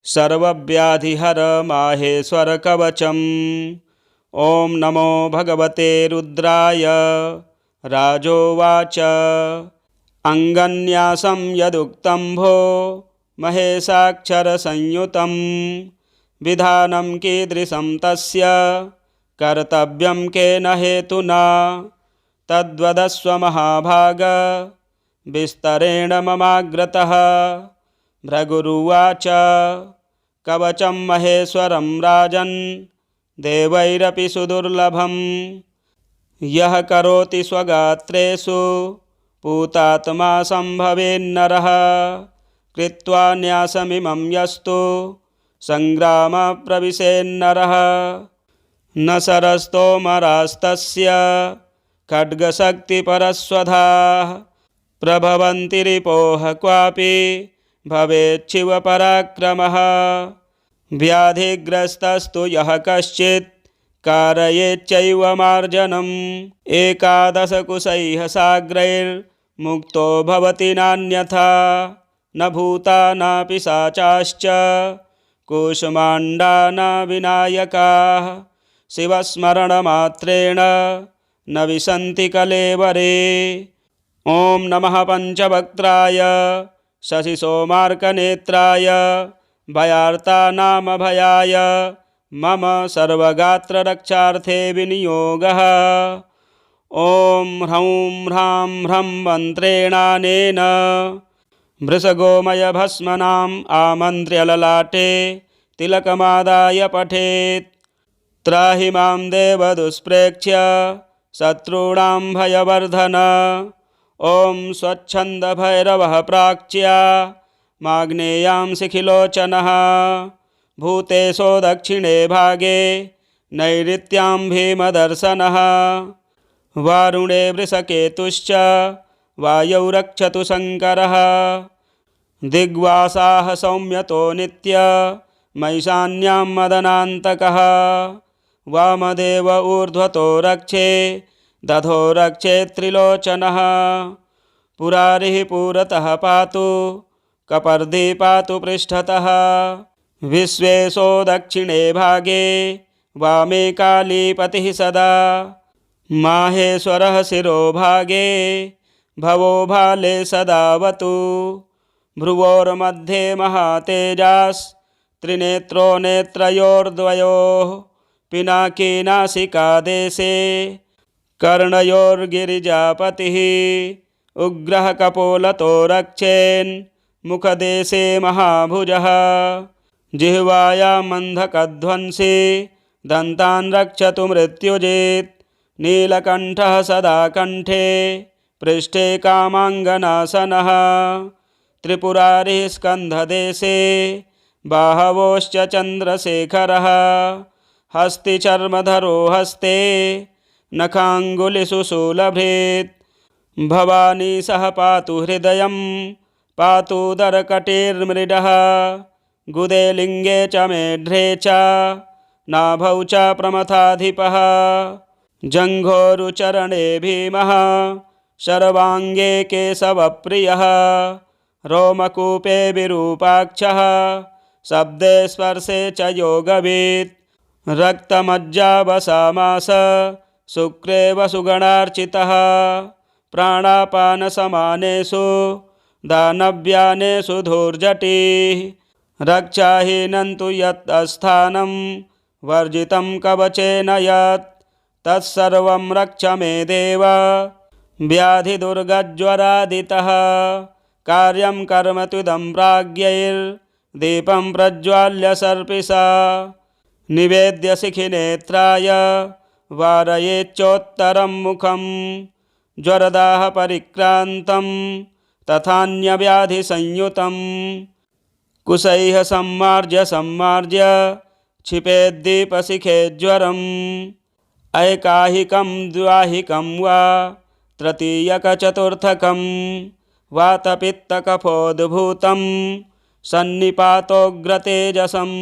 सर्वव्याधिहर माहेश्वरकवचम्। ॐ नमो भगवते रुद्राय। राजोवाच अङ्गन्यासं यदुक्तं भो महेशाक्षरसंयुतं विधानं कीदृशं तस्य कर्तव्यं केन हेतुना तद्वदस्व महाभाग विस्तरेण ममाग्रतः। भृगुरुवाच कवचं महेश्वरं राजन् देवैरपि सुदुर्लभं यः करोति स्वगात्रेषु पूतात्मा सम्भवेन्नरः। कृत्वा न्यासमिमं यस्तु सङ्ग्रामप्रविशेन्नरः न शरस्तोमरास्तस्य खड्गशक्तिपरश्वधाः प्रभवन्ति रिपोः क्वापि भवेच्छिवपराक्रमः। व्याधिग्रस्तस्तु यः कश्चित् कारयेच्चैव मार्जनम् एकादशकुशैः साग्रैर्मुक्तो भवति नान्यथा। न भूता न पिशाचाश्च कूष्माण्डा न विनायकाः शिवस्मरणमात्रेण न विशन्ति कलेवरे। ॐ नमः पञ्चवक्त्राय शशिसोमार्कनेत्राय भयार्तानामभयाय मम सर्वगात्ररक्षार्थे विनियोगः। ॐ ह्रौं ह्रां ह्रं मन्त्रेणानेन वृषगोमयभस्मनाम् आमन्त्र्य ललाटे तिलकमादाय पठेत्। त्राहि मां देवदुष्प्रेक्ष्य शत्रूणां भयवर्धन। ॐ स्वच्छन्दभैरवः प्राच्या माग्नेयां शिखिलोचनः भूतेशो दक्षिणे भागे नैऋत्यां भीमदर्शनः। वारुणे वृषकेतुश्च वायौ रक्षतु शङ्करः। दिग्वासाः सौम्यतो नित्य मैशान्यां मदनान्तकः। वामदेव ऊर्ध्वतो रक्षे दधो रक्षे त्रिलोचनः। पुरारिः पुरतः पातु कपर्दी पातु पृष्ठतः। विश्वेशो दक्षिणे भागे वामे कालीपतिः सदा। माहेश्वरः शिरोभागे भवो भाले सदावतु। भ्रुवोर्मध्ये महातेजास्त्रिनेत्रो नेत्रयोर्द्वयोः पिनाकी नासिकादेशे कर्णयोर्गिरिजापतिः। उग्रः कपोलतो रक्षेन् मुखदेशे महाभुजः। जिह्वायामन्धकध्वंसी दन्तान् रक्षतु मृत्युजित्। नीलकण्ठः सदा कण्ठे पृष्ठे कामाङ्गनाशनः। त्रिपुरारिः स्कन्धदेशे बाहवोश्च चन्द्रशेखरः। हस्तिचर्मधरो हस्ते नखाङ्गुलिषु शूलभृत्। भवानी सह पातु हृदयं पातुदरकटिर्मृडः। गुदे लिङ्गे च मेढ्रे च नाभौ च प्रमथाधिपः। जङ्घोरुचरणे भीमः शर्वाङ्गे केशवप्रियः। रोमकूपे विरूपाक्षः शब्दे स्पर्शे च योगवित्। रक्तमज्जावसामास शुक्रे वसुगणार्चितः। प्राणापानसमानेषु दानव्यानेषु धूर्जटिः। रक्षाहीनं तु यत् अस्थानं वर्जितं कवचेन यत् तत्सर्वं रक्ष मे देव व्याधिदुर्गज्वरादितः। कार्यं कर्म त्विदं प्राज्ञैर्दीपं प्रज्वाल्य सर्पिषा। निवेद्य शिखिनेत्राय वारयेच्चोत्तरं मुखं। ज्वरदाह परिक्रान्तं तथान्यव्याधिसंयुतं। कुशैः सम्मार्ज्य सम्मार्ज्य क्षिपेद्दीपशिखे ज्वरम्। ऐकाहिकं द्वाहिकं वा तृतीयकचतुर्थकं। वातपित्तकफोद्भूतं सन्निपातोग्रतेजसम्।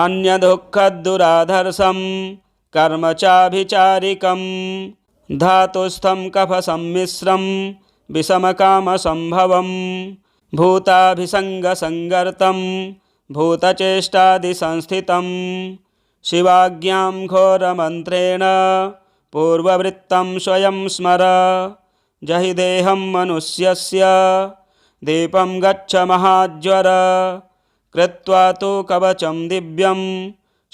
अन्यदुःखदुराधर्षं कर्म चाभिचारिकं। धातुस्थं कफसम्मिश्रं विषमकामसम्भवं। भूताभिसङ्गसङ्गर्तं भूतचेष्टादिसंस्थितं शिवाज्ञां घोरमन्त्रेण पूर्ववृत्तं स्वयं स्मर जहि देहं मनुष्यस्य दीपं गच्छ महाज्वर कृत्वा तु कवचं दिव्यं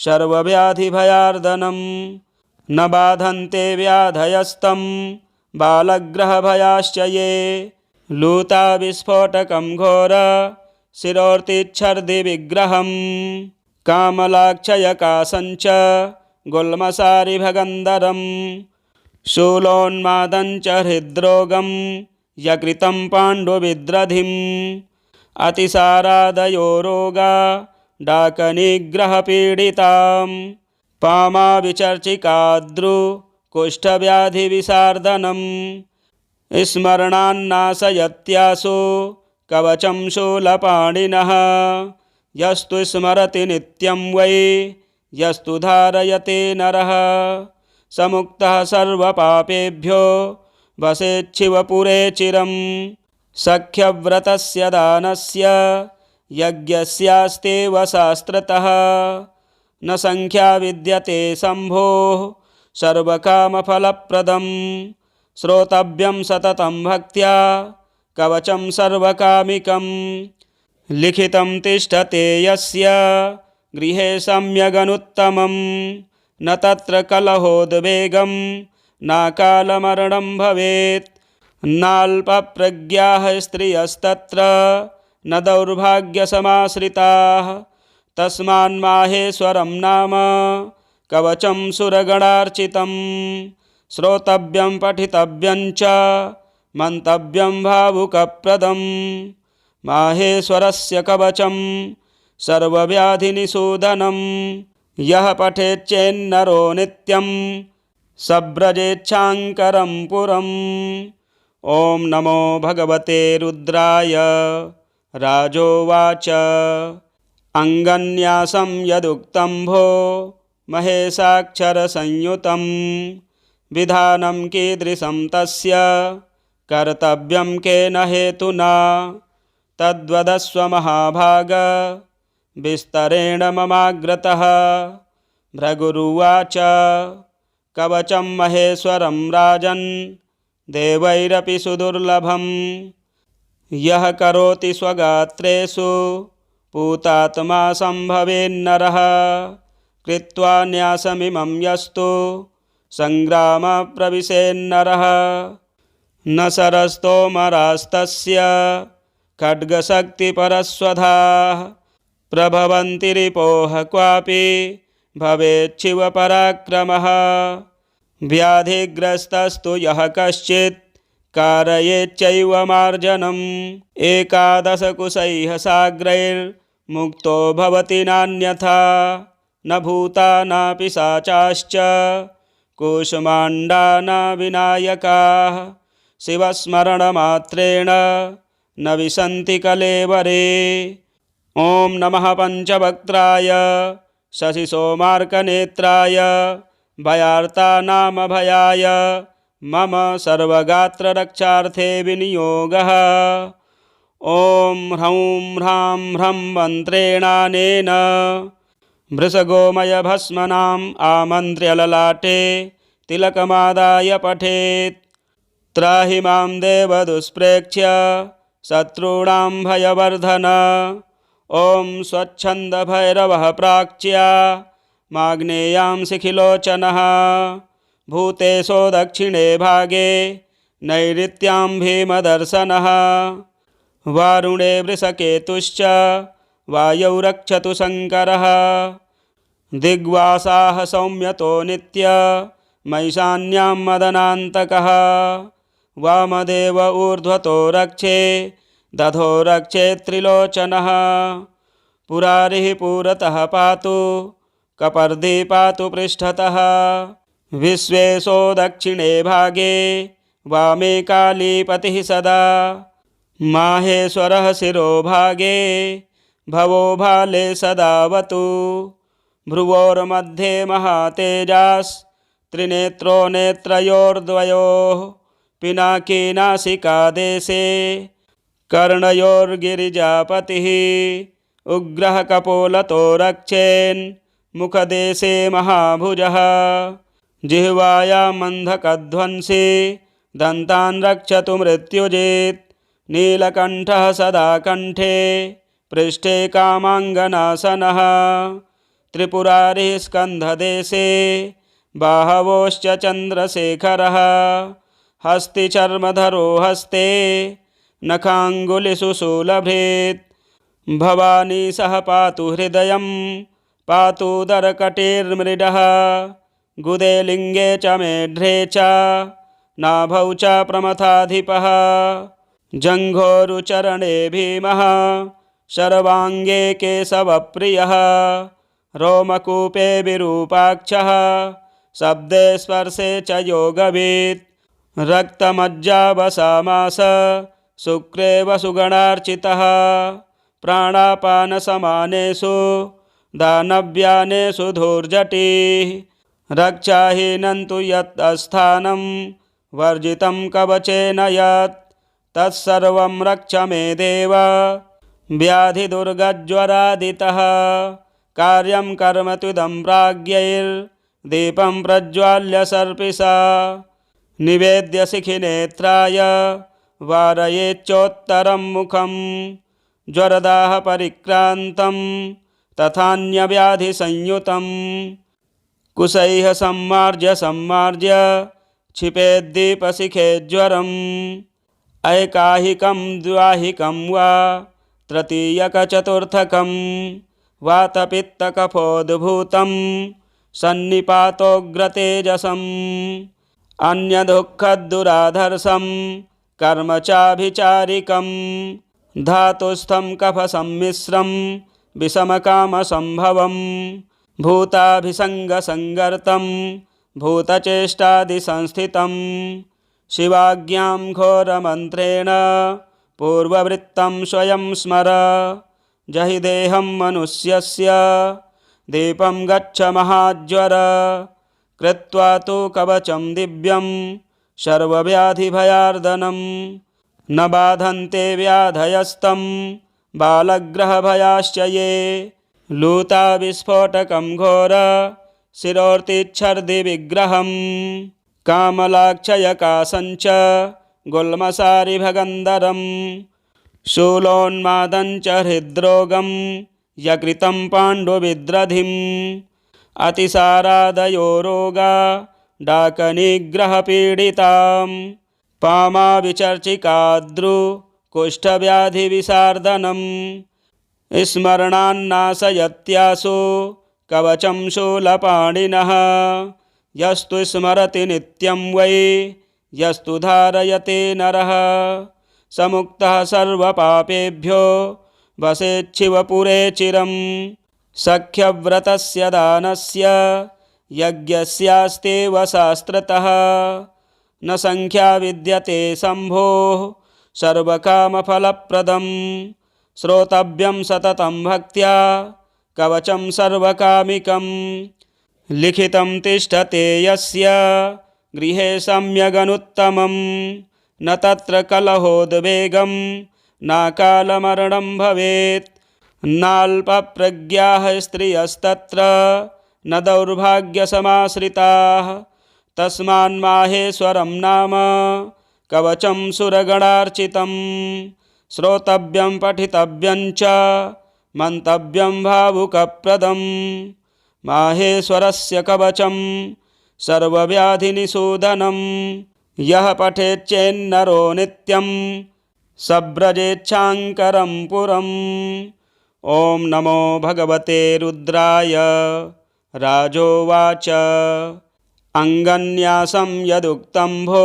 सर्वव्याधिभयार्दनं न बाधन्ते व्याधयस्तं बालग्रहभयाश्च ये लूताविस्फोटकं घोर शिरोर्तिच्छर्दिविग्रहं कामलाक्षयकासञ्च गुल्मसारिभगन्धरं शूलोन्मादञ्च हृद्रोगं यकृतं पाण्डुविद्रधिम् अतिसारादयो रोगा डाकनिग्रहपीडितां पामाविचर्चिकाद्रु कुष्ठव्याधिविसार्दनं स्मरणान्नाशयत्यासु कवचं शूलपाणिनः यस्तु स्मरति नित्यं वै यस्तु धारयते नरः समुक्तः सर्वपापेभ्यो वसेच्छिवपुरे चिरं सख्यव्रतस्य दानस्य यज्ञस्यास्तेव शास्त्रतः न संख्या विद्यते शम्भोः सर्वकामफलप्रदं श्रोतव्यं सततं भक्त्या कवचं सर्वकामिकं लिखितं तिष्ठते यस्य गृहे सम्यगनुत्तमं न तत्र कलहोद्वेगं नाकालमरणं भवेत् नाल्पप्रज्ञाः स्त्रियस्तत्र न दौर्भाग्यसमाश्रिताः तस्मान्माहेश्वरं नाम कवचं सुरगणार्चितं श्रोतव्यं पठितव्यं च मन्तव्यं भावुकप्रदं माहेश्वरस्य कवचं सर्वव्याधिनिषूदनं यः पठेच्चेन्नरो नित्यं सव्रजेच्छाङ्करं पुरम्। ॐ नमो भगवते रुद्राय। राजोवाच अङ्गन्यासं यदुक्तं भो महेशाक्षरसंयुतं विधानं कीदृशं तस्य कर्तव्यं केन हेतुना तद्वदस्व महाभाग विस्तरेण ममाग्रतः। भृगुरुवाच कवचं महेश्वरं राजन् देवैरपि सुदुर्लभं यः करोति स्वगात्रेषु पूतात्मा सम्भवेन्नरः कृत्वा न्यासमिमं यस्तु सङ्ग्रामप्रविशेन्नरः न शरस्तोमरास्तस्य खड्गशक्तिपरस्वधाः प्रभवन्ति रिपोः क्वापि भवेच्छिवपराक्रमः व्याधिग्रस्तस्तु यः कश्चित् कारयेच्चैव मार्जनम् एकादशकुशैः साग्रैर्मुक्तो भवति नान्यथा न भूता न पिशाचाश्च कूष्माण्डा न विनायकाः शिवस्मरणमात्रेण न विशन्ति कलेवरे। ॐ नमः पञ्चवक्त्राय शशिसोमार्कनेत्राय भयार्तानामभयाय मम सर्वगात्ररक्षार्थे विनियोगः। ॐ ह्रौं ह्रां ह्रं मन्त्रेणानेन भृशगोमयभस्मनाम् आमन्त्र्य ललाटे तिलकमादाय पठेत्। त्राहि मां देवदुष्प्रेक्ष्य शत्रूणां भयवर्धन। ॐ स्वच्छन्दभैरवः प्राच्या माग्नेयां शिखिलोचनः भूतेशो दक्षिणे भागे नैऋत्यां भीमदर्शनः। वारुणे वृषकेतुश्च वायौ रक्षतु शङ्करः। दिग्वासाः सौम्यतो नित्य मैशान्यां मदनान्तकः। वामदेव ऊर्ध्वतो रक्षे दधो रक्षे त्रिलोचनः। पुरारिः पुरतः पातु कपर्दी पातु पृष्ठतः। विश्वेशो दक्षिणे भागे वामे कालीपतिः सदा। माहेश्वरः शिरोभागे भवो भाले सदावतु। भ्रुवोर्मध्ये महातेजास्त्रिनेत्रो नेत्रयोर्द्वयोः पिनाकी नासिकादेशे कर्णयोर्गिरिजापतिः उग्रः कपोलतो रक्षेन्मुखदेशे महाभुजः जिह्वायामन्धकध्वंसी दन्तान् रक्षतु मृत्युजित् नीलकण्ठः सदा कण्ठे पृष्ठे कामाङ्गनाशनः त्रिपुरारिः स्कन्धदेशे बाहवोश्च चन्द्रशेखरः हस्तिचर्मधरो हस्ते नखाङ्गुलिषु शूलभृत् भवानी सह पातु हृदयं पातुदरकटिर्मृडः गुदे लिङ्गे च मेढ्रे च नाभौ च प्रमथाधिपः जङ्घोरुचरणे भीमः शर्वाङ्गे केशवप्रियः रोमकूपे विरूपाक्षः शब्दे स्पर्शे च योगवित् रक्तमज्जावसामास शुक्रे वसुगणार्चितः प्राणापानसमानेषु दानव्यानेषु धूर्जटिः रक्षाहीनं तु यत् अस्थानं वर्जितं कवचेन यत् तत्सर्वं रक्ष मे देव व्याधिदुर्गज्वरादितः कार्यं कर्म त्विदं प्राज्ञैर्दीपं प्रज्वाल्य सर्पिषा निवेद्य शिखिनेत्राय वारयेच्चोत्तरं मुखं ज्वरदाह परिक्रान्तं तथान्यव्याधिसंयुतं कुशैः सम्मार्ज्य क्षिपेद्दीपशिखे ज्वरम् ऐकाहिकं द्वाहिकं वा तृतीयकचतुर्थकं वातपित्तकफोद्भूतं सन्निपातोग्रतेजसम् अन्यदुःखदुराधर्षं कर्म चाभिचारिकं धातुस्थं कफसम्मिश्रं विषमकामसम्भवं भूताभिसङ्गसङ्गर्तं भूतचेष्टादिसंस्थितं शिवाज्ञां घोरमन्त्रेण पूर्ववृत्तं स्वयं स्मर जहि देहं मनुष्यस्य दीपं गच्छ महाज्वर कृत्वा तु कवचं दिव्यं सर्वव्याधिभयार्दनं न बाधन्ते व्याधयस्तं बालग्रहभयाश्च ये लूताविस्फोटकं घोर शिरोर्तिच्छर्दिविग्रहं कामलाक्षयकासञ्च गुल्मसारिभगन्धरं शूलोन्मादञ्च हृद्रोगं यकृतं पाण्डुविद्रधिम् अतिसारादयो रोगा डाकनिग्रहपीडितां पामाविचर्चिकाद्रुकुष्ठव्याधिविशार्दनं स्मरणान्नाशयत्यासु कवचं शूलपाणिनः यस्तु स्मरति नित्यं वै यस्तु धारयते नरः समुक्तः सर्वपापेभ्यो वसेच्छिवपुरे चिरम् सख्यव्रतस्य दानस्य यज्ञस्यास्तेव शास्त्रतः न संख्या विद्यते शम्भोः सर्वकामफलप्रदं श्रोतव्यं सततं भक्त्या कवचं सर्वकामिकं लिखितं तिष्ठते यस्य गृहे सम्यगनुत्तमं न तत्र कलहोद्वेगं नाकालमरणं भवेत् नाल्पप्रज्ञाः स्त्रियस्तत्र न दौर्भाग्यसमाश्रिताः तस्मान्माहेश्वरं नाम कवचं सुरगणार्चितं श्रोतव्यं पठितव्यं च मन्तव्यं भावुकप्रदं माहेश्वरस्य कवचं सर्वव्याधिनिषूदनं यः पठेच्चेन्नरो नित्यं सव्रजेच्छाङ्करं पुरम्। ॐ नमो भगवते रुद्राय। राजोवाच अङ्गन्यासं यदुक्तं भो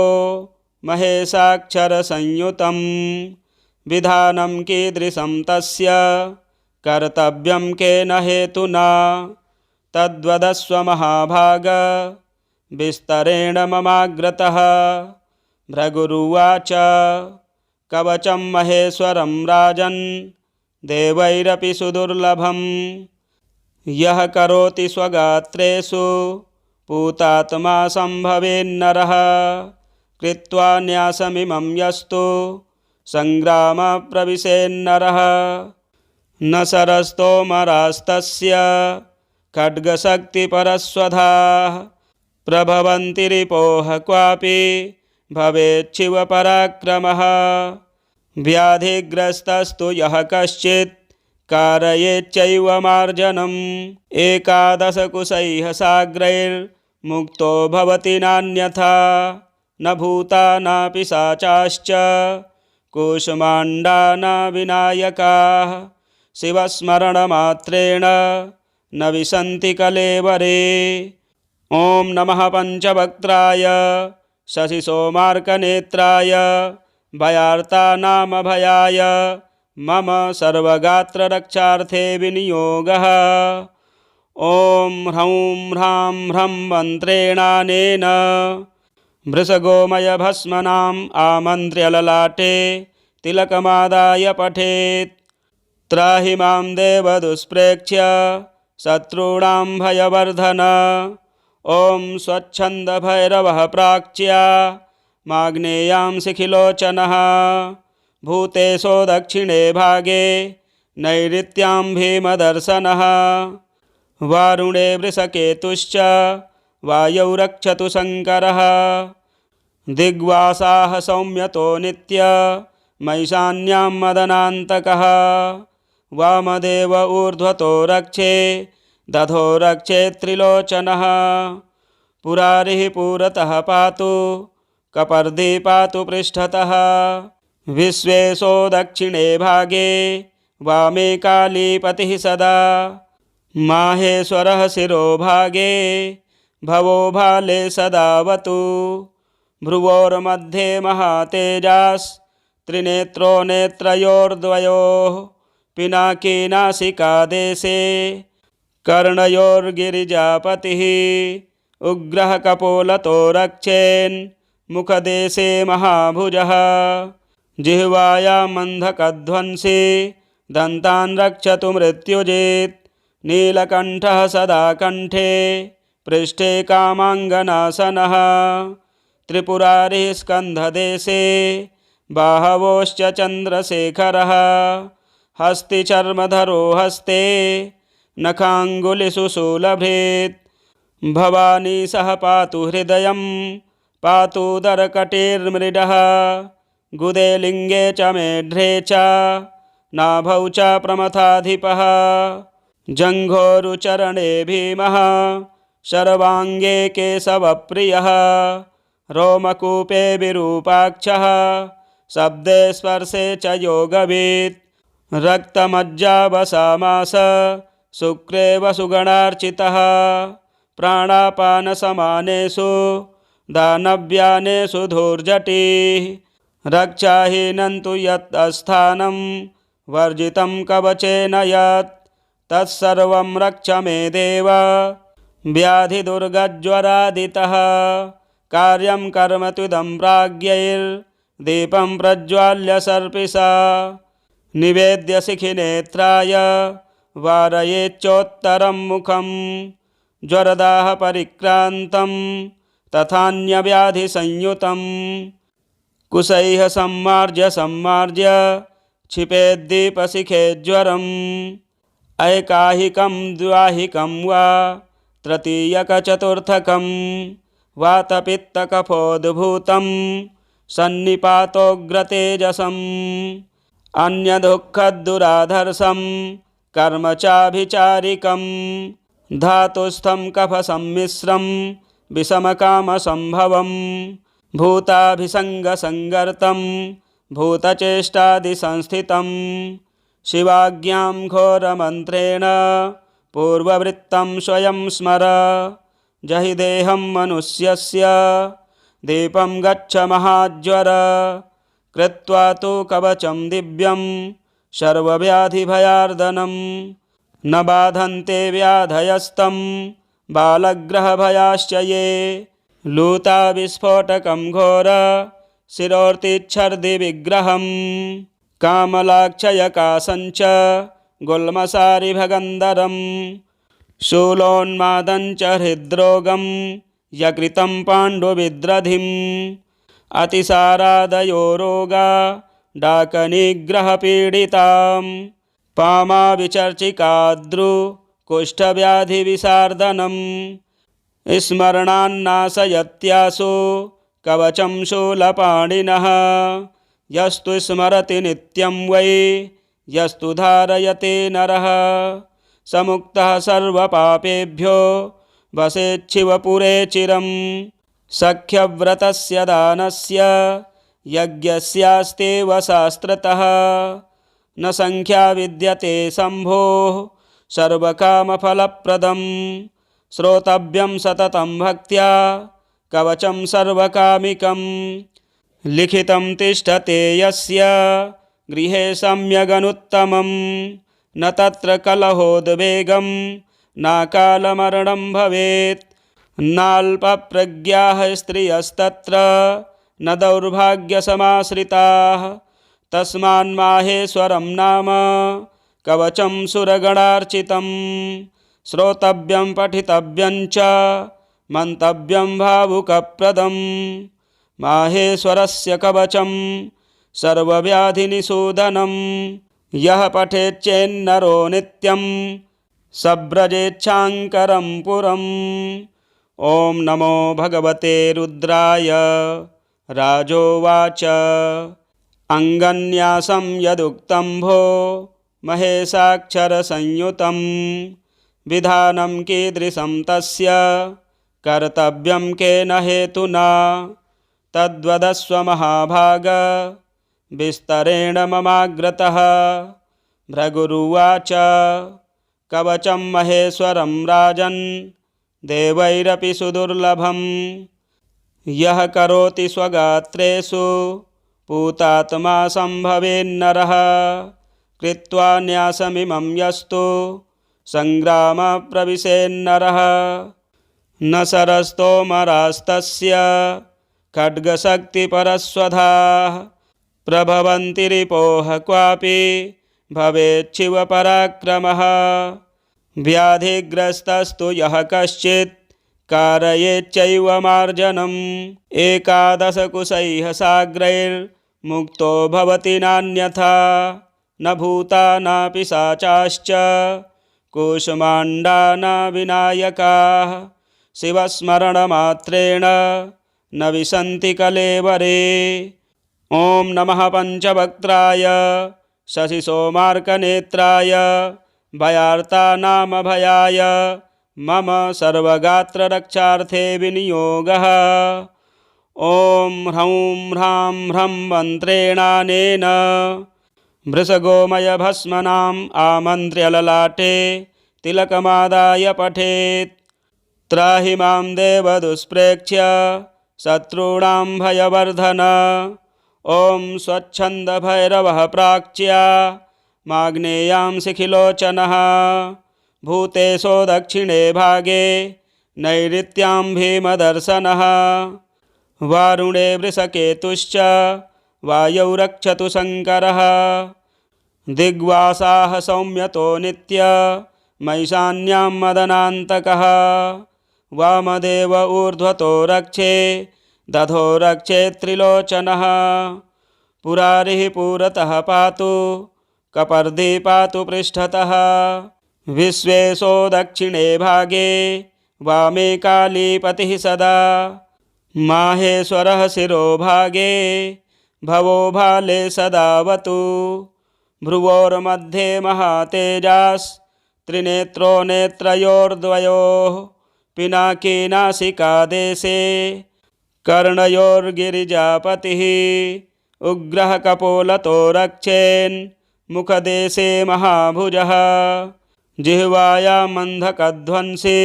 महेशाक्षरसंयुतं विधानं कीदृशं तस्य कर्तव्यं केन हेतुना तद्वदस्व महाभाग विस्तरेण ममाग्रतः। भृगुरुवाच कवचं महेश्वरं राजन् देवैरपि सुदुर्लभं यः करोति स्वगात्रेषु पूतात्मा सम्भवेन्नरः कृत्वा न्यासमिमं यस्तु सङ्ग्रामप्रविशेन्नरः न सरस्तोमरास्तस्य खड्गशक्तिपरस्वधाः प्रभवन्ति रिपोः क्वापि भवेच्छिवपराक्रमः व्याधिग्रस्तस्तु यः कश्चित् कारयेच्चैव मार्जनम् एकादशकुशैः साग्रैर्मुक्तो भवति नान्यथा न भूता न पिशाचाश्च कूष्माण्डा न विनायकाः शिवस्मरणमात्रेण न विशन्ति कलेवरे। ॐ नमः पञ्चवक्त्राय शशिसोमार्कनेत्राय भयार्तानामभयाय मम सर्वगात्ररक्षार्थे विनियोगः। ॐ ह्रौं ह्रां ह्रं मन्त्रेणानेन भृशगोमयभस्मनाम् आमन्त्र्य ललाटे तिलकमादाय पठेत्। त्राहि मां देवदुष्प्रेक्ष्य शत्रूणां भयवर्धन। ॐ स्वच्छन्दभैरवः प्राच्या माग्नेयां शिखिलोचनः भूतेशो दक्षिणे भागे नैऋत्यां भीमदर्शनः। वारुणे वृषकेतुश्च वायौ रक्षतु शङ्करः। दिग्वासाः सौम्यतो नित्य मैशान्यां मदनान्तकः। वामदेव ऊर्ध्वतो रक्षे दधो रक्षे त्रिलोचनः। पुरारिः पुरतः पातु कपर्दी पातु पृष्ठतः। विश्वेशो दक्षिणे भागे वामे कालीपतिः सदा। माहेश्वरः शिरोभागे भवो भाले सदावतु। भ्रुवोर्मध्ये महातेजास्त्रिनेत्रो नेत्रयोर्द्वयोः पिनाकी नासिकादेशे कर्णयोर्गिरिजापतिः। उग्रः कपोलतो रक्षेन् मुखदेशे महाभुजः। जिह्वायामन्धकध्वंसी दन्तान् रक्षतु मृत्युजित्। नीलकण्ठः सदा कण्ठे पृष्ठे कामाङ्गनाशनः। त्रिपुरारिः स्कन्धदेशे बाहवोश्च चन्द्रशेखरः। हस्तिचर्मधरो हस्ते नखाङ्गुलिषु शूलभृत्। भवानी सह पातु हृदयं पातुदरकटिर्मृडः। गुदे लिङ्गे च मेढ्रे च नाभौ च प्रमथाधिपः। जङ्घोरुचरणे भीमः शर्वाङ्गे केशवप्रियः। रोमकूपे विरूपाक्षः शब्दे स्पर्शे च योगवित्। रक्तमज्जावसामास शुक्रे वसुगणार्चितः। प्राणापानसमानेषु दानव्यानेषु धूर्जटिः। रक्षाहीनं तु यत् अस्थानं वर्जितं कवचेन यत् तत्सर्वं रक्ष मे देव व्याधिदुर्गज्वरादितः। कार्यं कर्म त्विदं प्राज्ञैर्दीपं प्रज्वाल्य सर्पिषा। निवेद्य शिखिनेत्राय वारयेच्चोत्तरं मुखं। ज्वरदाह परिक्रान्तं तथान्यव्याधिसंयुतं। कुशैः सम्मार्ज्य सम्मार्ज्य क्षिपेद्दीपशिखे ज्वरम्। ऐकाहिकं द्वाहिकं वा तृतीयकचतुर्थकं। वातपित्तकफोद्भूतं सन्निपातोग्रतेजसम्। अन्यदुःखदुराधर्षं कर्म चाभिचारिकं। धातुस्थं कफसम्मिश्रं विषमकामसम्भवं। भूताभिसङ्गसङ्गर्तं भूतचेष्टादिसंस्थितं। शिवाज्ञां घोरमन्त्रेण पूर्ववृत्तं स्वयं स्मर। जहि देहं मनुष्यस्य दीपं गच्छ महाज्वर। कृत्वा तु कवचं दिव्यं सर्वव्याधिभयार्दनं। न बाधन्ते व्याधयस्तं बालग्रहभयाश्च ये। लूताविस्फोटकं घोर शिरोर्तिच्छर्दिविग्रहं। कामलाक्षयकासञ्च गुल्मसारिभगन्धरं। शूलोन्मादञ्च हृद्रोगं यकृतं पाण्डुविद्रधिम्। अतिसारादयो रोगा डाकनिग्रहपीडितां। पामाविचर्चिकाद्रुकुष्ठव्याधिविशार्दनं स्मरणान्नाशयत्यासो कवचं शूलपाणिनः यस्तु स्मरति नित्यं वै यस्तु धारयते नरः समुक्तः सर्वपापेभ्यो वसेच्छिवपुरे चिरं सख्यव्रतस्य दानस्य यज्ञस्यास्तेव शास्त्रतः न संख्या विद्यते शम्भोः सर्वकामफलप्रदं श्रोतव्यं सततं भक्त्या कवचं सर्वकामिकं लिखितं तिष्ठते यस्य गृहे सम्यगनुत्तमं न तत्र कलहोद्वेगं नाकालमरणं भवेत् नाल्पप्रज्ञाः स्त्रियस्तत्र न दौर्भाग्यसमाश्रिताः तस्मान्माहेश्वरं नाम कवचं सुरगणार्चितं श्रोतव्यं पठितव्यं च मन्तव्यं भावुकप्रदं माहेश्वरस्य कवचं सर्वव्याधिनिषूदनं यः पठेच्चेन्नरो नित्यं सव्रजेच्छाङ्करं पुरम्। ॐ नमो भगवते रुद्राय। राजोवाच अङ्गन्यासं यदुक्तं भो महेशाक्षरसंयुतं विधानं कीदृशं तस्य कर्तव्यं केन हेतुना तद्वदस्व महाभाग विस्तरेण ममाग्रतः। भृगुरुवाच कवचं महेश्वरं राजन् देवैरपि सुदुर्लभं यः करोति स्वगात्रेषु पूतात्मा सम्भवेन्नरः कृत्वा न्यासमिमं यस्तु सङ्ग्रामप्रविशेन्नरः न शरस्तोमरास्तस्य खड्गशक्तिपरस्वधाः प्रभवन्ति रिपोः क्वापि भवेच्छिवपराक्रमः व्याधिग्रस्तस्तु यः कश्चित् कारयेच्चैव मार्जनम् एकादशकुशैः साग्रैर्मुक्तो भवति नान्यथा न भूता न पिशाचाश्च कूष्माण्डा न विनायकाः शिवस्मरणमात्रेण न विशन्ति कलेवरे। ॐ नमः पञ्चवक्त्राय शशिसोमार्कनेत्राय भयार्तानामभयाय मम सर्वगात्ररक्षार्थे विनियोगः। ॐ ह्रौं ह्रां ह्रं मन्त्रेणानेन भृशगोमयभस्मनाम् आमन्त्र्य ललाटे तिलकमादाय पठेत्। त्राहि मां देवदुष्प्रेक्ष्य शत्रूणां भयवर्धन। ॐ स्वच्छन्दभैरवः प्राच्या माग्नेयां शिखिलोचनः भूतेशो दक्षिणे भागे नैऋत्यां भीमदर्शनः। वारुणे वृषकेतुश्च वायौ रक्षतु शङ्करः। दिग्वासाः सौम्यतो नित्य मैशान्यां मदनान्तकः। वामदेव ऊर्ध्वतो रक्षे दधो रक्षे त्रिलोचनः। पुरारिः पुरतः पातु कपर्दी पातु पृष्ठतः। विश्वेशो दक्षिणे भागे वामे कालीपतिः सदा। माहेश्वरः शिरोभागे भवो भाले सदावतु। भ्रुवोर्मध्ये महातेजास्त्रिनेत्रो नेत्रयोर्द्वयोः पिनाकी नासिकादेशे कर्णयोर्गिरिजापतिः। उग्रः कपोलतो रक्षेन् मुखदेशे महाभुजः। जिह्वायां अन्धकध्वंसी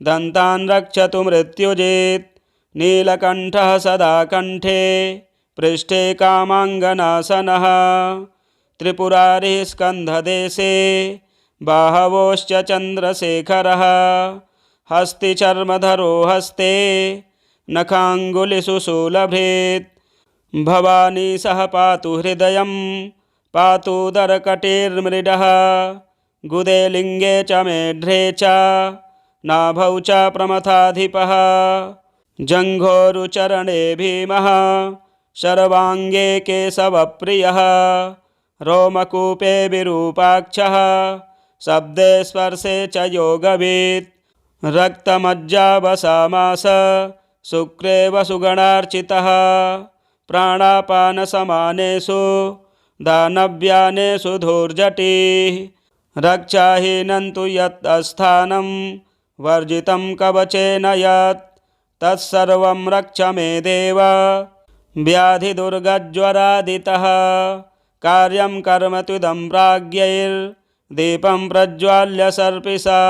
दन्तान् रक्षतु मृत्युजित्। नीलकण्ठः सदा कण्ठे पृष्ठे कामाङ्गनाशनः। त्रिपुरारिः स्कन्धदेशे बाहवोश्च चन्द्रशेखरः। हस्तिचर्मधरो हस्ते नखाङ्गुलिषु शूलभृत्। भवानी सह पातु हृदयं पातुदरकटिर्मृडः। गुदे लिङ्गे च मेढ्रे च नाभौ च प्रमथाधिपः। जङ्घोरुचरणे भीमः सर्वाङ्गे केशवप्रियः। रोमकूपे विरूपाक्षः शब्दे स्पर्शे च योगवित् रक्तमज्जावसामास शुक्रे वसुगणार्चितः प्राणापानसमानेषु दानव्यानेषु धूर्जटिः रक्षाहीनं तु यत् अस्थानं वर्जितं कवचेन यत् तत्सर्वं रक्ष मे देव व्याधिदुर्गज्वरादितः कार्यं कर्म त्विदं प्राज्ञैर्दीपं प्रज्वाल्य सर्पिषा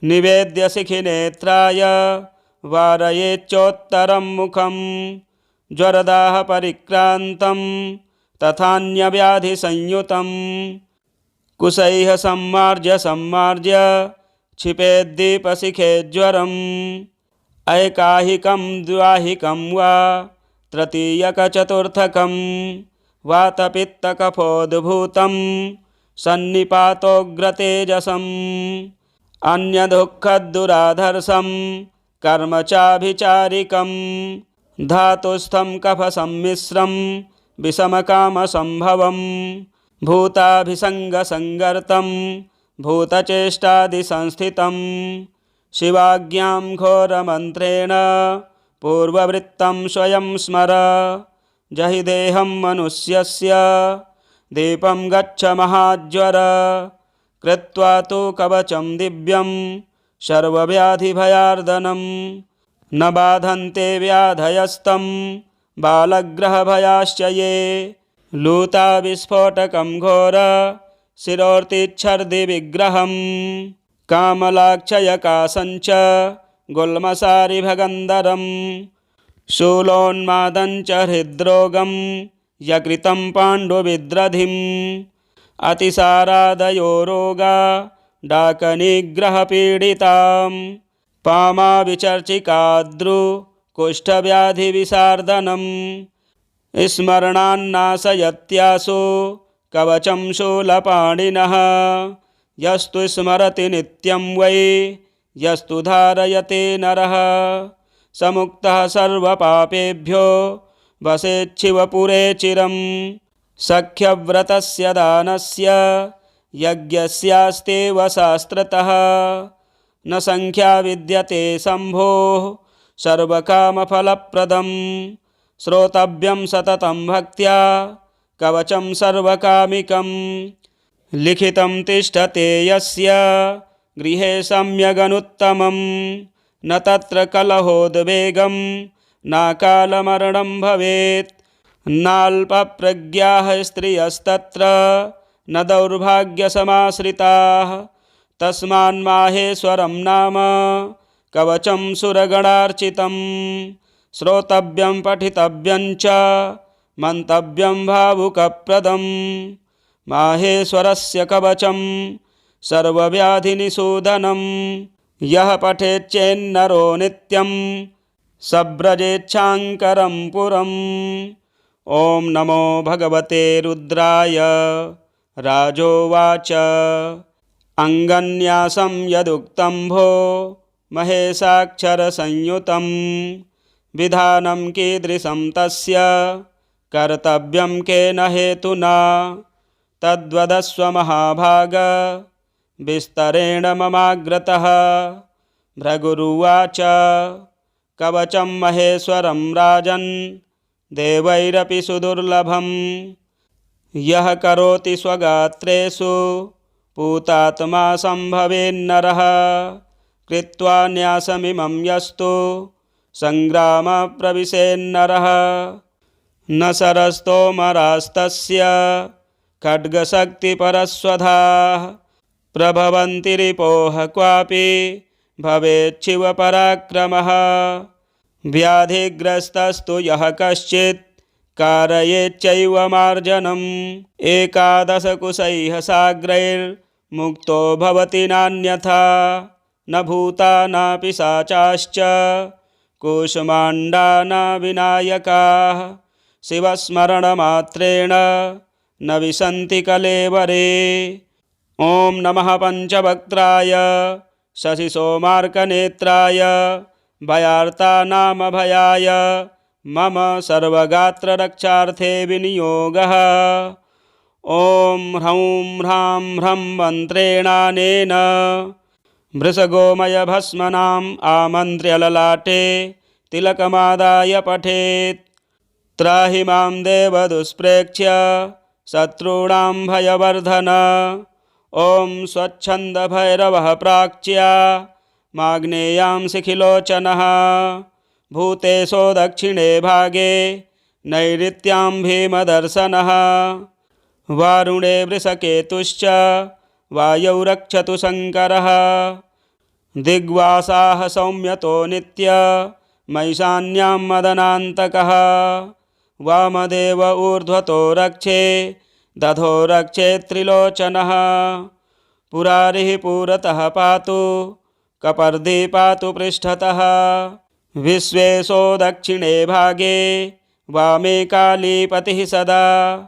निवेद्य शिखिनेत्राय वारयेच्चोत्तरं मुखं ज्वरदाह परिक्रान्तं तथान्यव्याधिसंयुतं कुशैः सम्मार्ज्य क्षिपेद्दीपशिखे ज्वरम् ऐकाहिकं द्वाहिकं वा तृतीयकचतुर्थकं वातपित्तकफोद्भूतं सन्निपातोग्रतेजसम् अन्यदुःखदुराधर्षं कर्म चाभिचारिकं धातुस्थं कफसम्मिश्रं विषमकामसम्भवं भूताभिसङ्गसङ्गर्तं भूतचेष्टादिसंस्थितं शिवाज्ञां घोरमन्त्रेण पूर्ववृत्तं स्वयं स्मर जहि देहं मनुष्यस्य दीपं गच्छ महाज्वर कृत्वा तु कवचं दिव्यं सर्वव्याधिभयार्दनं न बाधन्ते व्याधयस्तं बालग्रहभयाश्च ये लूताविस्फोटकं घोर शिरोर्तिच्छर्दिविग्रहं कामलाक्षयकासञ्च गुल्मसारिभगन्धरं शूलोन्मादञ्च हृद्रोगं यकृतं पाण्डुविद्रधिम् अतिसारादयो रोगा डाकनिग्रहपीडितां पामाविचर्चिकाद्रुकुष्ठव्याधिविशार्दनं स्मरणान्नाशयत्यासु कवचं शूलपाणिनः यस्तु स्मरति नित्यं वै यस्तु धारयते नरः समुक्तः सर्वपापेभ्यो वसेच्छिवपुरे चिरम् सख्यव्रतस्य दानस्य यज्ञस्यास्तेव शास्त्रतः न संख्या विद्यते शम्भोः सर्वकामफलप्रदं श्रोतव्यं सततं भक्त्या कवचं सर्वकामिकं लिखितं तिष्ठते यस्य गृहे सम्यगनुत्तमं न तत्र कलहोद्वेगं नाकालमरणं भवेत् नाल्पप्रज्ञाः स्त्रियस्तत्र न दौर्भाग्यसमाश्रिताः तस्मान्माहेश्वरं नाम कवचं सुरगणार्चितं श्रोतव्यं पठितव्यं च मन्तव्यं भावुकप्रदं माहेश्वरस्य कवचं सर्वव्याधिनिषूदनं यः पठेच्चेन्नरो नित्यं सव्रजेच्छाङ्करं पुरम्। ॐ नमो भगवते रुद्राय। राजोवाच अङ्गन्यासं यदुक्तं भो महेशाक्षरसंयुतं विधानं कीदृशं तस्य कर्तव्यं केन हेतुना तद्वदस्व महाभाग विस्तरेण ममाग्रतः। भृगुरुवाच कवचं महेश्वरं राजन् देवैरपि सुदुर्लभं यः करोति स्वगात्रेषु पूतात्मा सम्भवेन्नरः कृत्वा न्यासमिमं यस्तु सङ्ग्रामप्रविशेन्नरः न सरस्तोमरास्तस्य खड्गशक्तिपरस्वधाः प्रभवन्ति रिपोः क्वापि भवेच्छिवपराक्रमः व्याधिग्रस्तस्तु यः कश्चित् कारयेच्चैव मार्जनम् एकादशकुशैः साग्रैर्मुक्तो भवति नान्यथा न भूता न पिशाचाश्च कूष्माण्डा न विनायकाः शिवस्मरणमात्रेण न विशन्ति कलेवरे। ॐ नमः पञ्चवक्त्राय शशिसोमार्कनेत्राय भयार्तानामभयाय मम सर्वगात्ररक्षार्थे विनियोगः। ॐ ह्रौं ह्रां ह्रं मन्त्रेणानेन भृशगोमयभस्मनाम् आमन्त्र्य ललाटे तिलकमादाय पठेत्। त्राहि मां देव दुष्प्रेक्ष्य शत्रूणां भयवर्धन। ॐ स्वच्छन्दभैरवः प्राच्या माग्नेयां शिखिलोचनः। भूतेशो दक्षिणे भागे नैऋत्यां भीमदर्शनः। वारुणे वृषकेतुश्च वायौ रक्षतु शङ्करः। दिग्वासाः सौम्यतो नित्य मैशान्यां मदनान्तकः। वामदेव ऊर्ध्वतो रक्षे दधो रक्षे त्रिलोचनः। पुरारिः पुरतः पातु कपर्दी पातु पृष्ठतः। विश्वेशो दक्षिणे भागे वामे कालीपतिः सदा।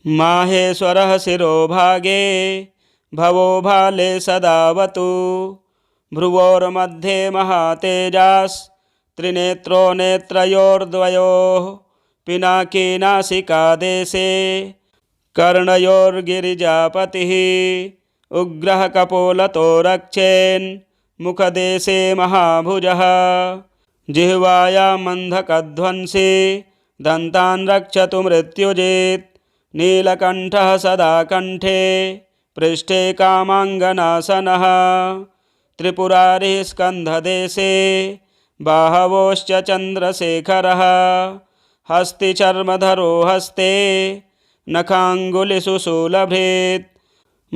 माहेश्वरः शिरोभागे भवो भाले सदावतु। भ्रुवोर्मध्ये महातेजास्त्रिनेत्रो नेत्रयोर्द्वयोः। पिनाकी नासिकादेशे कर्णयोर्गिरिजापतिः। उग्रः कपोलतो रक्षेन् मुखदेशे महाभुजः। जिह्वायाम् अन्धकध्वंसी दन्तान् रक्षतु मृत्युजित्। नीलकण्ठः सदा कण्ठे पृष्ठे कामाङ्गनाशनः। त्रिपुरारिः स्कन्धदेशे बाहवोश्च चन्द्रशेखरः। हस्तिचर्मधरो हस्ते नखाङ्गुलिषु शूलभृत्।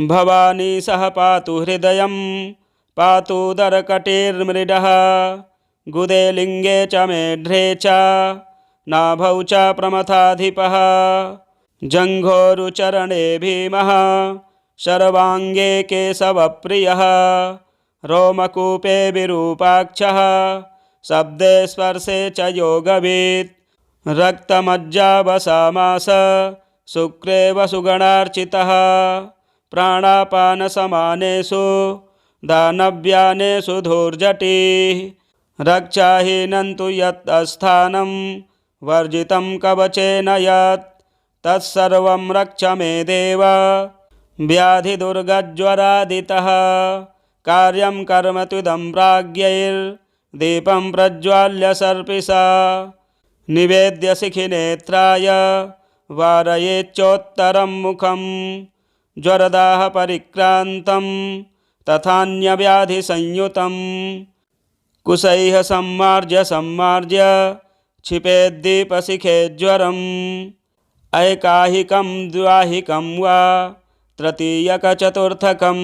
भवानी सह पातु हृदयं पातुदरकटिर्मृडः। गुदे लिङ्गे च मेढ्रे च नाभौ च प्रमथाधिपः। जङ्घोरुचरणे भीमः शर्वाङ्गे केशवप्रियः। रोमकूपे विरूपाक्षः शब्दे स्पर्शे च योगवित्। रक्तमज्जावसामास शुक्रे वसुगणार्चितः। प्राणापानसमानेषु दानव्यानेषु धूर्जटिः। रक्षाहीनं तु यत् अस्थानं वर्जितं कवचेन यत्। तत्सर्वं रक्ष मे देव व्याधिदुर्गज्वरादितः। कार्यं कर्म त्विदं प्राज्ञैर्दीपं प्रज्वाल्य सर्पिषा। निवेद्य शिखिनेत्राय वारयेच्चोत्तरं मुखं। ज्वरदाह परिक्रान्तं तथान्यव्याधिसंयुतं। कुशैः सम्मार्ज्य सम्मार्ज्य क्षिपेद्दीपशिखे ज्वरम्। ऐकाहिकं द्वाहिकं वा तृतीयकचतुर्थकं।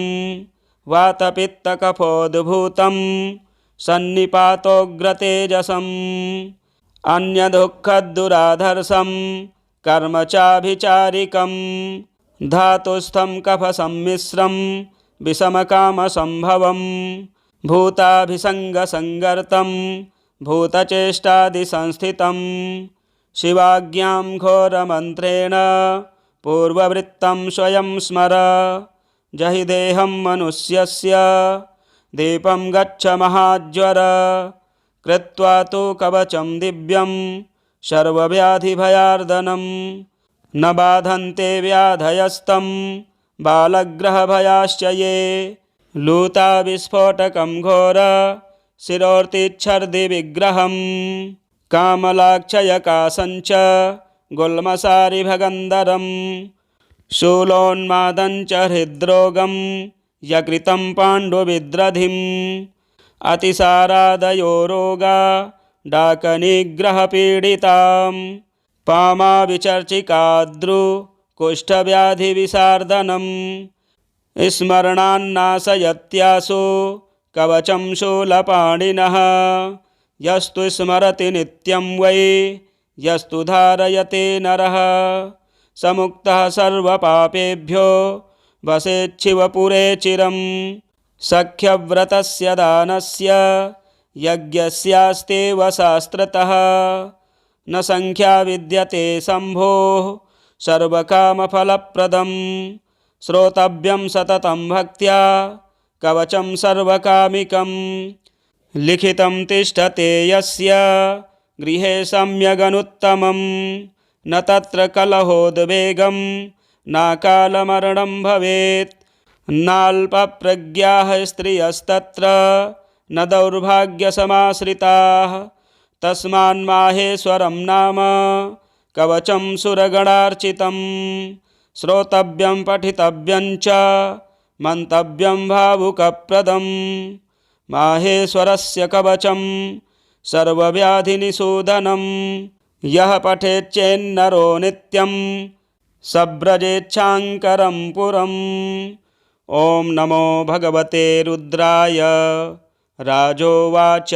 वातपित्तकफोद्भूतं सन्निपातोग्रतेजसम्। अन्यदुःखदुराधर्षं कर्म चाभिचारिकं। धातुस्थं कफसम्मिश्रं विषमकामसम्भवम्। भूताभिसङ्गसङ्गर्तं भूतचेष्टादिसंस्थितं। शिवाज्ञां घोरमन्त्रेण पूर्ववृत्तं स्वयं स्मर। जहि देहं मनुष्यस्य दीपं गच्छ महाज्वर। कृत्वा तु कवचं दिव्यं सर्वव्याधिभयार्दनं। न बाधन्ते व्याधयस्तं बालग्रहभयाश्च ये। लूताविस्फोटकं घोर शिरोर्तिच्छर्दिविग्रहं। कामलाक्षयकासञ्च गुल्मसारिभगन्धरं। शूलोन्मादञ्च हृद्रोगं यकृतं पाण्डुविद्रधिम्। अतिसारादयो रोगा डाकनिग्रहपीडितां। पामाविचर्चिकाद्रु कुष्ठव्याधिविशार्दनं। स्मरणान्नाशयत्यासु कवचं शूलपाणिनः। यस्तु स्मरति नित्यं वै यस्तु धारयते नरः। समुक्तः सर्वपापेभ्यो वसेच्छिवपुरे चिरं। सख्यव्रतस्य दानस्य यज्ञस्यास्तेव शास्त्रतः। न संख्या विद्यते शम्भोः सर्वकामफलप्रदम्। श्रोतव्यं सततं भक्त्या कवचं सर्वकामिकं। लिखितं तिष्ठते यस्य गृहे सम्यगनुत्तमं। न तत्र कलहोद्वेगं नाकालमरणं भवेत्। नाल्पप्रज्ञाः स्त्रियस्तत्र न दौर्भाग्यसमाश्रिताः। तस्मान्माहेश्वरं नाम कवचं सुरगणार्चितं। श्रोतव्यं पठितव्यं च मन्तव्यं भावुकप्रदं। माहेश्वरस्य कवचं सर्वव्याधिनिषूदनं। यः पठेच्चेन्नरो नित्यं सव्रजेच्छाङ्करं पुरम्। ॐ नमो भगवते रुद्राय। राजोवाच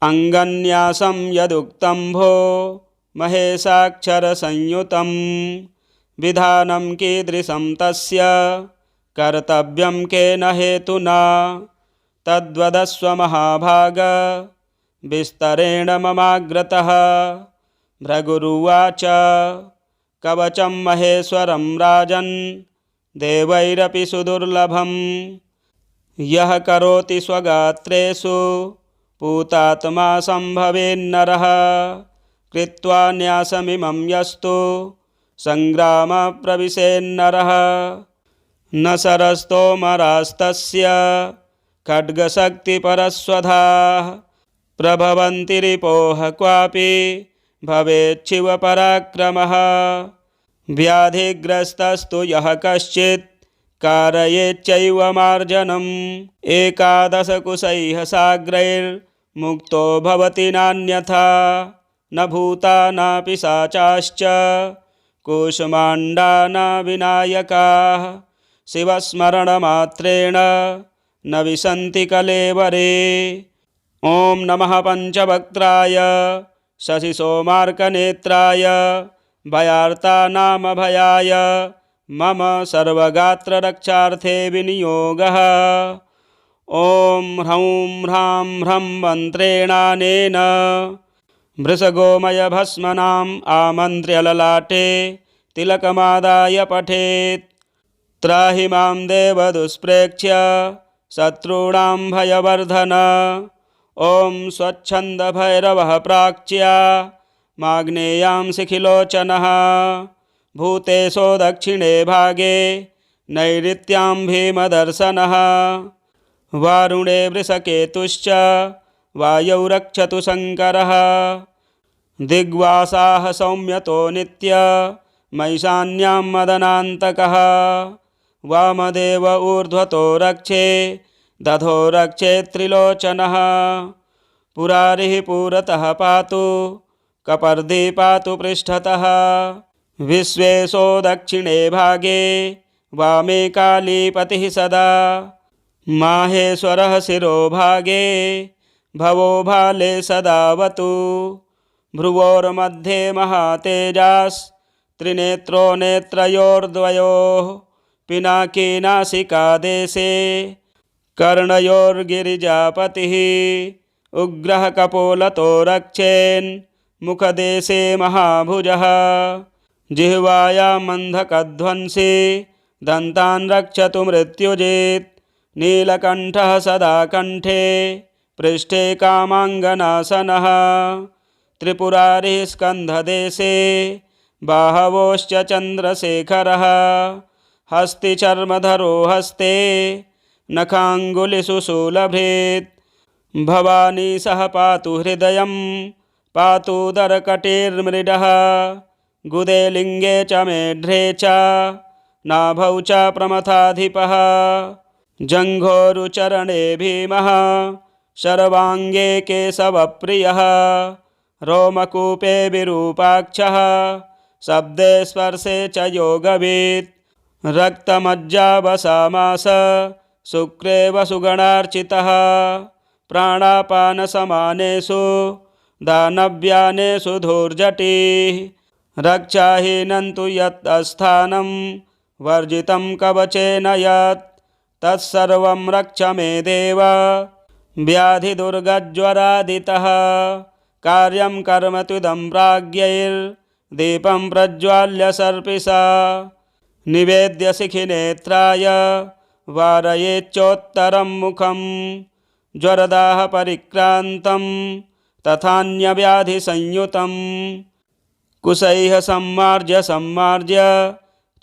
अङ्गन्यासं यदुक्तं भो महेशाक्षरसंयुतं। विधानं कीदृशं तस्य कर्तव्यं केन हेतुना। तद्वदस्व महाभाग विस्तरेण ममाग्रतः। भृगुरुवाच कवचं महेश्वरं राजन् देवैरपि सुदुर्लभं। यः करोति स्वगात्रेषु पूतात्मा सम्भवेन्नरः। कृत्वा न्यासमिमं यस्तु सङ्ग्रामप्रविशेन्नरः। न शरस्तोमरास्तस्य खड्गशक्तिपरश्वधाः। प्रभवन्ति रिपोः क्वापि भवेच्छिवपराक्रमः। व्याधिग्रस्तस्तु यः कश्चित् कारयेच्चैव मार्जनम्। एकादशकुशैः साग्रैर्मुक्तो भवति नान्यथा। न भूता न पिशाचाश्च कूष्माण्डा न विनायकाः। शिवस्मरणमात्रेण न विशन्ति कलेवरे। ॐ नमः पञ्चवक्त्राय शशिसोमार्कनेत्राय भयार्तानामभयाय मम सर्वगात्ररक्षार्थे विनियोगः। ॐ ह्रौं ह्रां ह्रं मन्त्रेणानेन भृशगोमयभस्मनाम् आमन्त्र्य ललाटे तिलकमादाय पठेत्। त्राहि मां देवदुष्प्रेक्ष्य शत्रूणां भयवर्धन। ॐ स्वच्छन्दभैरवः प्राच्या माग्नेयां शिखिलोचनः। भूतेशो दक्षिणे भागे नैऋत्यां भीमदर्शनः। वारुणे वृषकेतुश्च वायौ रक्षतु शङ्करः। दिग्वासाः सौम्यतो नित्य मैशान्यां मदनान्तकः। वामदेव ऊर्ध्वतो रक्षे दधो रक्षे त्रिलोचनः। पुरारिः पुरतः पातु कपर्दी पातु पृष्ठतः। विश्वेशो दक्षिणे भागे वामे कालीपतिः सदा। माहेश्वरः शिरोभागे भवो भाले सदावतु। भ्रुवोर्मध्ये महातेजास्त्रिनेत्रो नेत्रयोर्द्वयोः। पिनाकी नासिकादेशे कर्णयोर्गिरिजापतिः। उग्रः कपोलतो रक्षेन् मुखदेशे महाभुजः। जिह्वायाम् अन्धकध्वंसी दन्तान् रक्षतु मृत्युजित्। नीलकण्ठः सदा कण्ठे पृष्ठे कामाङ्गनाशनः। त्रिपुरारिः स्कन्धदेशे बाहवोश्च चन्द्रशेखरः। हस्तिचर्मधरो हस्ते नखाङ्गुलिषु शूलभृत्। भवानी सह पातु हृदयं पातुदरकटिर्मृडः। गुदे लिङ्गे च मेढ्रे च नाभौ च प्रमथाधिपः। जङ्घोरुचरणे भीमः शर्वाङ्गे केशवप्रियः। रोमकूपे विरूपाक्षः शब्दे स्पर्शे च योगवित्। रक्तमज्जावसामास शुक्रे वसुगणार्चितः। प्राणापानसमानेषु दानव्यानेषु धूर्जटिः। रक्षाहीनं तु यत् अस्थानं वर्जितं कवचेन यत्। तत्सर्वं रक्ष मे देव व्याधिदुर्गज्वरादितः। कार्यं कर्म त्विदं प्राज्ञैर्दीपं प्रज्वाल्य सर्पिषा। निवेद्य शिखिनेत्राय वारयेच्चोत्तरं मुखं। ज्वरदाह परिक्रान्तं तथान्यव्याधिसंयुतं। कुशैः सम्मार्ज्य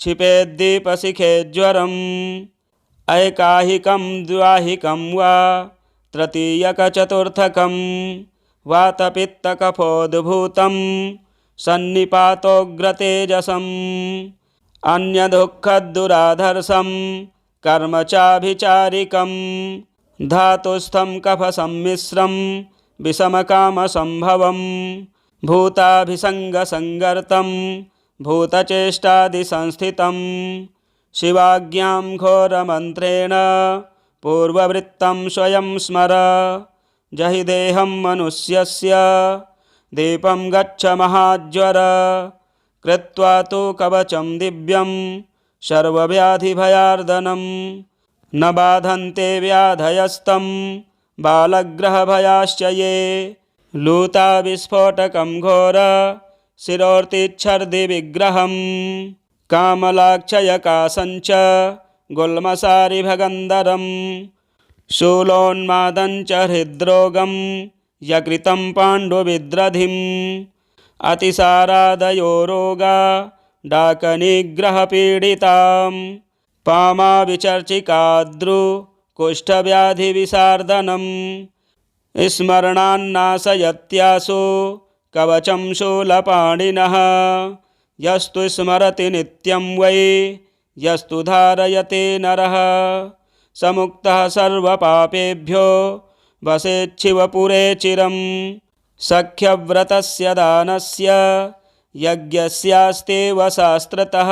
क्षिपेद्दीपशिखे ज्वरम् ऐकाहिकं द्वाहिकं वा तृतीयकचतुर्थकं वातपित्तकफोद्भूतं सन्निपातोग्रतेजसम् अन्यदुःखदुराधर्षं कर्म चाभिचारिकं धातुस्थं कफसम्मिश्रं विषमकामसम्भवं भूताभिसङ्गसङ्गर्तं भूतचेष्टादिसंस्थितं शिवाज्ञां घोरमन्त्रेण पूर्ववृत्तं स्वयं स्मर जहि देहं मनुष्यस्य दीपं गच्छ महाज्वर कृत्वा तु कवचं दिव्यं सर्वव्याधिभयार्दनं न बाधन्ते व्याधयस्तं बालग्रहभयाश्च ये लूताविस्फोटकं घोर शिरोर्तिच्छर्दिविग्रहं कामलाक्षयकासञ्च गुल्मसारिभगन्धरं शूलोन्मादञ्च हृद्रोगं यकृतं पाण्डुविद्रधिम् अतिसारादयो रोगा डाकनिग्रहपीडितां पामाविचर्चिकाद्रुकुष्ठव्याधिविसार्दनं स्मरणान्नाशयत्यासु कवचं शूलपाणिनः यस्तु स्मरति नित्यं वै यस्तु धारयते नरः समुक्तः सर्वपापेभ्यो वसेच्छिवपुरे चिरम् सख्यव्रतस्य दानस्य यज्ञस्यास्तेव शास्त्रतः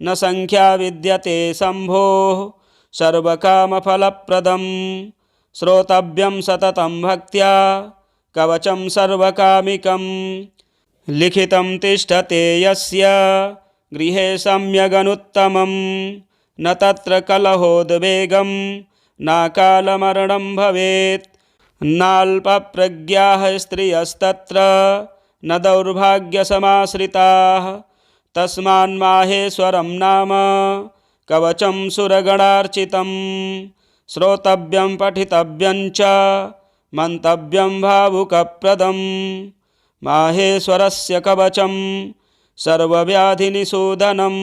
न संख्या विद्यते शम्भोः सर्वकामफलप्रदं श्रोतव्यं सततं भक्त्या कवचं सर्वकामिकं लिखितं तिष्ठते यस्य गृहे सम्यगनुत्तमं न तत्र कलहोद्वेगं नाकालमरणं भवेत् नाल्पप्रज्ञाः स्त्रियस्तत्र न दौर्भाग्यसमाश्रिताः तस्मान्माहेश्वरं नाम कवचं सुरगणार्चितं श्रोतव्यं पठितव्यं च मन्तव्यं भावुकप्रदं माहेश्वरस्य कवचं सर्वव्याधिनिषूदनं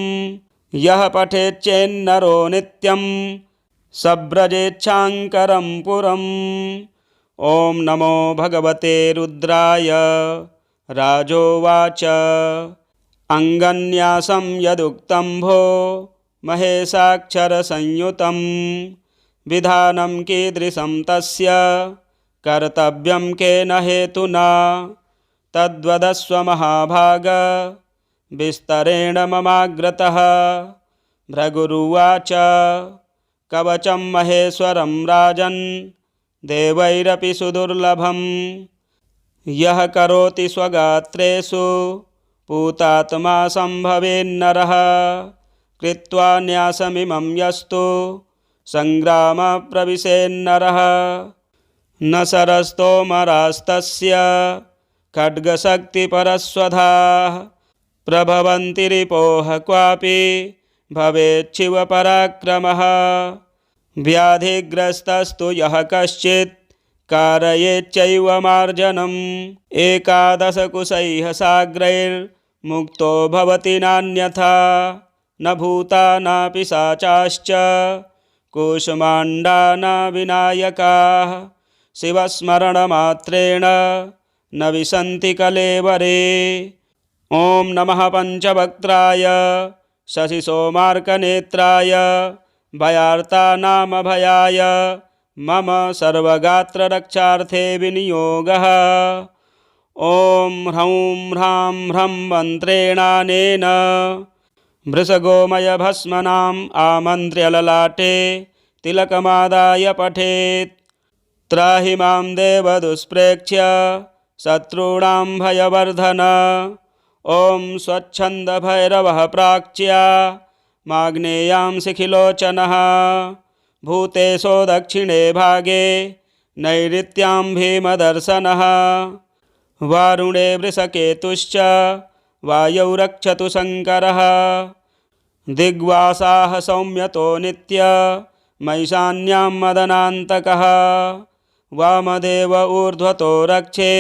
यः पठेच्चेन्नरो नित्यं सव्रजेच्छाङ्करं पुरम्। ॐ नमो भगवते रुद्राय। राजोवाच अङ्गन्यासं यदुक्तं भो महेशाक्षरसंयुतं विधानं कीदृशं तस्य कर्तव्यं केन हेतुना तद्वदस्व महाभाग विस्तरेण ममाग्रतः। भृगुरुवाच कवचं महेश्वरं राजन् देवैरपि सुदुर्लभं यः करोति स्वगात्रेषु पूतात्मा सम्भवेन्नरः कृत्वा न्यासमिमं यस्तु सङ्ग्रामप्रविशेन्नरः न शरस्तोमरास्तस्य खड्गशक्तिपरस्वधाः प्रभवन्ति रिपोः क्वापि भवेच्छिवपराक्रमः व्याधिग्रस्तस्तु यः कश्चित् कारयेच्चैव मार्जनम् एकादशकुशैः साग्रैर्मुक्तो भवति नान्यथा न भूता न पिशाचाश्च कूष्माण्डा न विनायकाः शिवस्मरणमात्रेण न विशन्ति कलेवरे। ॐ नमः पञ्चवक्त्राय शशिसोमार्कनेत्राय भयार्तानामभयाय मम सर्वगात्ररक्षार्थे विनियोगः। ॐ ह्रौं ह्रां ह्रं मन्त्रेणानेन भृशगोमयभस्मनाम् आमन्त्र्य ललाटे तिलकमादाय पठेत्। त्राहि मां देवदुष्प्रेक्ष्य शत्रूणां भयवर्धन। ॐ स्वच्छन्दभैरवः प्राच्या माग्नेयां शिखिलोचनः भूतेशो दक्षिणे भागे नैऋत्यां भीमदर्शनः। वारुणे वृषकेतुश्च वायौ रक्षतु शङ्करः। दिग्वासाः सौम्यतो नित्य मैशान्यां मदनान्तकः। वामदेव ऊर्ध्वतो रक्षे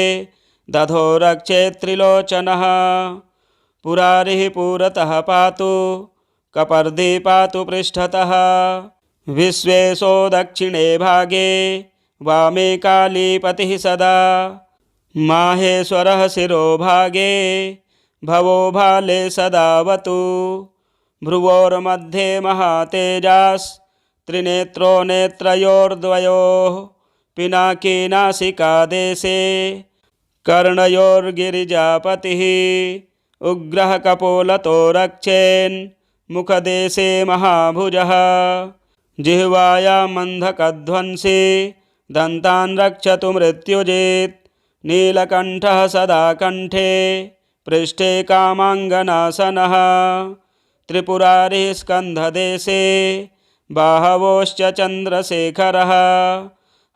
दधो रक्षे त्रिलोचनः। पुरारिः पुरतः पातु कपर्दी पातु पृष्ठतः। विश्वेशो दक्षिणे भागे वामे कालीपतिः सदा। माहेश्वरः शिरोभागे भवो भाले सदावतु। भ्रुवोर्मध्ये महातेजास्त्रिनेत्रो नेत्रयोर्द्वयोः। पिनाकी नासिकादेशे कर्णयोर्गिरिजापतिः। उग्रः कपोलतो रक्षेन् मुखदेशे महाभुजः। जिह्वायां मन्धकध्वंसी दन्तान् रक्षतु मृत्युजित्। नीलकण्ठः सदा कण्ठे पृष्ठे कामाङ्गनाशनः। त्रिपुरारिः स्कन्धदेशे बाहवोश्च चन्द्रशेखरः।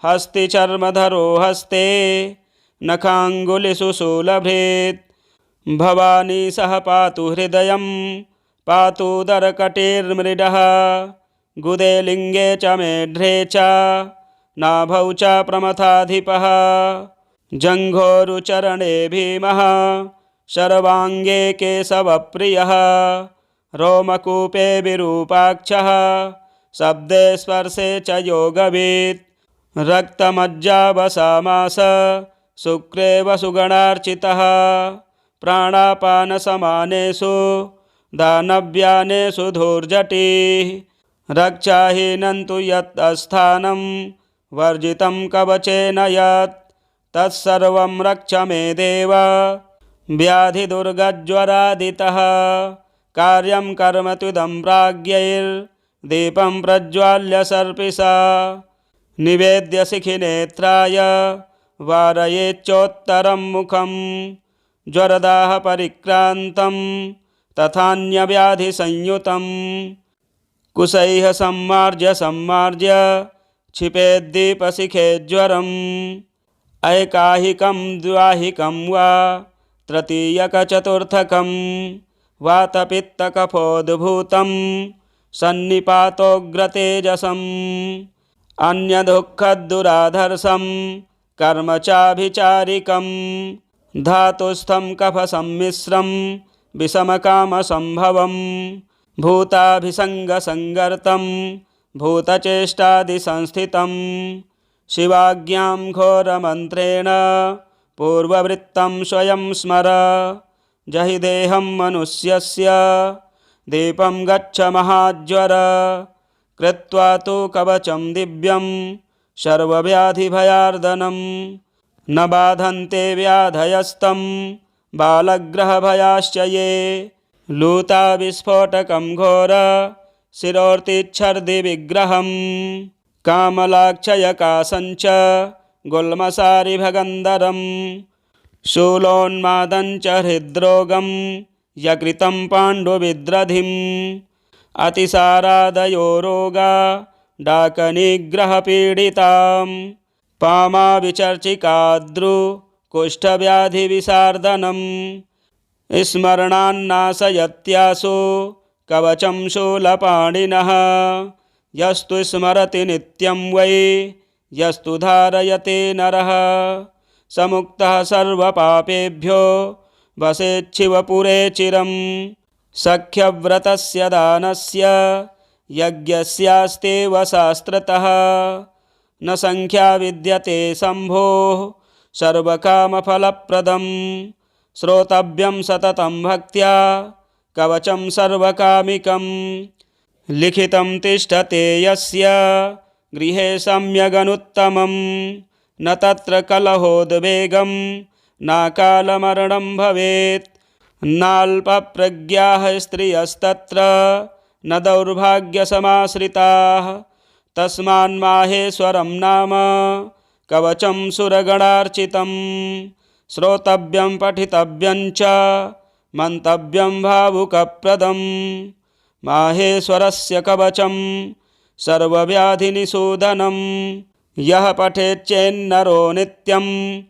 हस्तिचर्मधरो हस्ते नखाङ्गुलिषु शूलभृत्। भवानी सह पातु हृदयं पातुदरकटिर्मृडः। गुदे लिङ्गे च मेढ्रे च नाभौ च प्रमथाधिपः। जङ्घोरुचरणे भीमः सर्वाङ्गे केशवप्रियः। रोमकूपे विरूपाक्षः शब्दे स्पर्शे च योगवित्। रक्तमज्जावसामास शुक्रे वसुगणार्चितः। प्राणापानसमानेषु दानव्यानेषु धूर्जटिः। रक्षाहीनं तु यत् अस्थानं वर्जितं कवचेन यत्। तत्सर्वं रक्ष मे देव व्याधिदुर्गज्वरादितः। कार्यं कर्म त्विदं प्राज्ञैर्दीपं प्रज्वाल्य सर्पिषा। निवेद्य शिखिनेत्राय वारयेच्चोत्तरं मुखं। ज्वरदाह परिक्रान्तं तथान्यव्याधिसंयुतं। कुशैः सम्मार्ज्य क्षिपेद्दीपशिखे ज्वरम्। ऐकाहिकं द्वाहिकं वा तृतीयकचतुर्थकं। वातपित्तकफोद्भूतं सन्निपातोग्रतेजसम्। अन्यदुःखदुराधर्षं कर्म चाभिचारिकं। धातुस्थं कफसम्मिश्रं विषमकामसम्भवं। भूताभिसङ्गसङ्गर्तं भूतचेष्टादिसंस्थितं। शिवाज्ञां घोरमन्त्रेण पूर्ववृत्तं स्वयं स्मर। जहि देहं मनुष्यस्य दीपं गच्छ महाज्वर। कृत्वा तु कवचं दिव्यं सर्वव्याधिभयार्दनं। न बाधन्ते व्याधयस्तं बालग्रहभयाश्च ये। लूताविस्फोटकं घोर शिरोर्तिच्छर्दिविग्रहं। कामलाक्षयकासञ्च गुल्मसारिभगन्धरं। शूलोन्मादञ्च हृद्रोगं यकृतं पाण्डुविद्रधिम्। अतिसारादयो रोगा डाकनिग्रहपीडितां। पामाविचर्चिकाद्रुकुष्ठव्याधिविशार्दनं। स्मरणान्नाशयत्यासु कवचं शूलपाणिनः। यस्तु स्मरति नित्यं वै यस्तु धारयते नरः। समुक्तः सर्वपापेभ्यो वसेच्छिवपुरे चिरं। सख्यव्रतस्य दानस्य यज्ञस्यास्तेव शास्त्रतः। न संख्या विद्यते शम्भोः सर्वकामफलप्रदं। श्रोतव्यं सततं भक्त्या कवचं सर्वकामिकं। लिखितं तिष्ठते यस्य गृहे सम्यगनुत्तमं। न तत्र कलहोद्वेगं नाकालमरणं भवेत्। नाल्पप्रज्ञाः स्त्रियस्तत्र न दौर्भाग्यसमाश्रिताः। तस्मान्माहेश्वरं नाम कवचं सुरगणार्चितं। श्रोतव्यं पठितव्यं च मन्तव्यं भावुकप्रदं। माहेश्वरस्य कवचं सर्वव्याधिनिषूदनं। यः पठेच्चेन्नरो नित्यं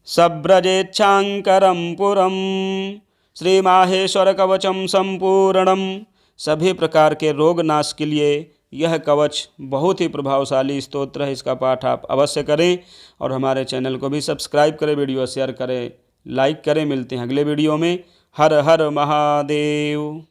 सव्रजेच्छाङ्करं पुरम्। श्री माहेश्वर कवचम संपूर्णम। सभी प्रकार के रोग नाश के लिए यह कवच बहुत ही प्रभावशाली स्तोत्र है। इसका पाठ आप अवश्य करें और हमारे चैनल को भी सब्सक्राइब करें, वीडियो शेयर करें, लाइक करें। मिलते हैं अगले वीडियो में। हर हर महादेव।